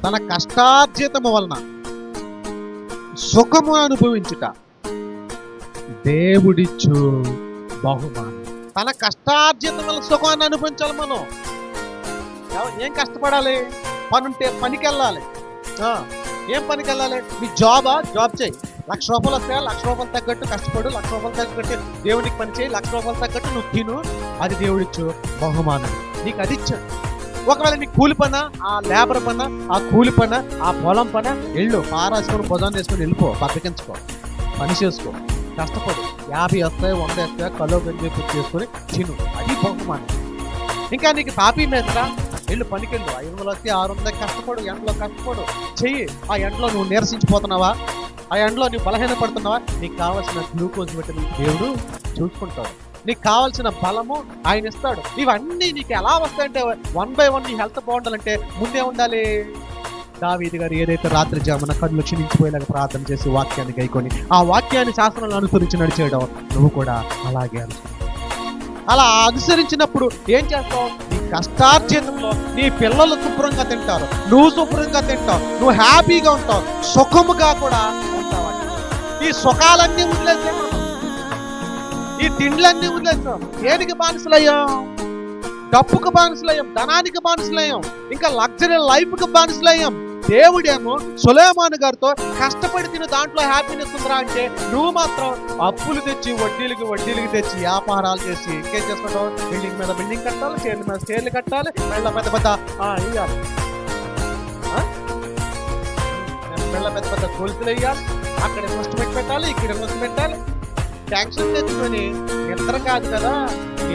తన కష్టార్జితము వలన సుఖము అనుభవించుట దేవుడిచ్చు బహుమానం. తన కష్టార్జితం వల్ల సుఖాన్ని అనుభవించాలి. మనం ఏం కష్టపడాలి? పనుంటే పనికి వెళ్ళాలి. ఏం పనికి వెళ్ళాలి? మీ జాబ్ చేయి. 1,00,000 రూపాయలు వస్తే 1,00,000 రూపాయలు తగ్గట్టు కష్టపడు. 1,00,000 రూపాయలు తగ్గట్టు దేవునికి పని చేయి. 1,00,000 రూపాయలు తగ్గట్టు నువ్వు తిను. అది దేవుడిచ్చు బహుమానం. నీకు అది ఇచ్చాడు. ఒకవేళ నీ కూలి పన, ఆ లేబర్ పన, ఆ కూలి పన, ఆ పొలం పన వెళ్ళు. పారాసుకొని భుజాన్ని వేసుకొని వెళ్ళిపో. బద్దకించుకో, పని చేసుకో, కష్టపడు. 50 వస్తాయి, 100 వస్తాయి, కలో గంజి పూర్తి చేసుకొని తిను. అది బహుమానం. ఇంకా నీకు తాపీ మీద వెళ్ళు, పనికెళ్ళు. 500 వస్తే 600 కష్టపడు. ఎండలో కష్టపడు, చెయ్యి. ఆ ఎండలో నువ్వు నీరసించిపోతున్నావా? ఆ ఎండలో నువ్వు బలహీన పడుతున్నావా? నీకు కావాల్సిన గ్లూకోజ్ విటమిన్ దేవుడు చూసుకుంటాడు. నీకు కావాల్సిన బలము ఆయన ఇస్తాడు. ఇవన్నీ నీకు ఎలా వస్తాయంటే 1 by 1 నీ హెల్త్ బాగుండాలంటే ముందే ఉండాలి. దావీదు గారు ఏదైతే రాత్రి జామున కళ్ళు క్షీణించిపోయేలాగా ప్రార్థన చేసి వాక్యాన్ని గైకొని ఆ వాక్యాన్ని శాసనాలను అనుసరించి నడిచేయడం నువ్వు కూడా అలాగే అనుసరి. అలా అనుసరించినప్పుడు ఏం చేస్తావు? నీ కష్టార్జితంలో నీ పిల్లలు శుభ్రంగా తింటారు, నువ్వు శుభ్రంగా తింటావు, నువ్వు హ్యాపీగా ఉంటావు, సుఖముగా కూడా ఉంటావు. ఈ సుఖాలన్నీ వదిలేసాం, ఈ తిండ్లన్నీ వదిలేసాం. ఏదికి బానిసలయ్యాం? డబ్బుకు బానిసలయ్యాం, ధనానికి బానిసలయ్యాం, ఇంకా లగ్జరీ లైఫ్కి బానిసలయ్యాం. దేవుడేమో సొలొమోను గారితో కష్టపడి తిని దాంట్లో హ్యాపీనెస్ ఉందిరా అంటే నువ్వు మాత్రం అప్పులు తెచ్చి వడ్డీలకి తెచ్చి వ్యాపారాలు చేసి ఇంకేం చేసుకుంటావు? బిల్డింగ్ మీద బిల్డింగ్ కట్టాలి, చైర్ల మీద చైర్లు కట్టాలి, పెళ్ళ పెద్ద వేయాలి, పెళ్ళ పెద్ద గొలుసులు వేయాలి, అక్కడ ఇన్వెస్ట్మెంట్ పెట్టాలి, ఇక్కడ ఇన్వెస్ట్మెంట్ పెట్టాలి. ట్యాక్సులు తెచ్చుకొని నిద్ర కాదు కదా,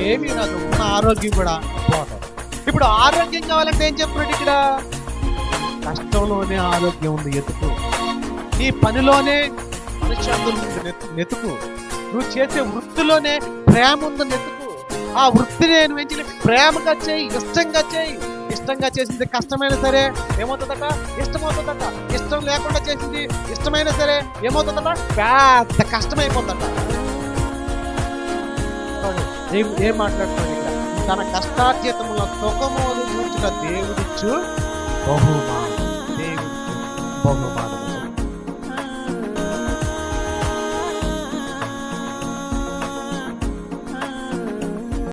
ఏమీ రాదు, ఉన్న ఆరోగ్యం కూడా పోతుంది. ఇప్పుడు ఆరోగ్యం కావాలంటే ఏం చెప్తున్నాడు ఇక్కడ? కష్టంలోనే ఆరోగ్యం ఉంది, ఎతుకు. నీ పనిలోనే మనశ్శాంతులు ఉంది, నెతుకు. నువ్వు చేసే వృత్తిలోనే ప్రేమ ఉంది, నెతుకు. ఆ వృత్తిని నేను ఎంచి ప్రేమగా చేయి, ఇష్టంగా చేయి. ఇష్టంగా చేసింది కష్టమైనా సరే ఏమవుతుందట? ఇష్టమవుతుందట. ఇష్టం లేకుండా చేసింది ఇష్టమైనా సరే ఏమవుతుందట? పెద్ద కష్టమైపోతుందట. ఏం మాట్లాడుతున్నాడు ఇక్కడ? తన కష్టార్జితములో సుఖము అనుభవించిన దేవుడిచ్చు బహుమానం. దేవుడిచ్చు బహుమానం.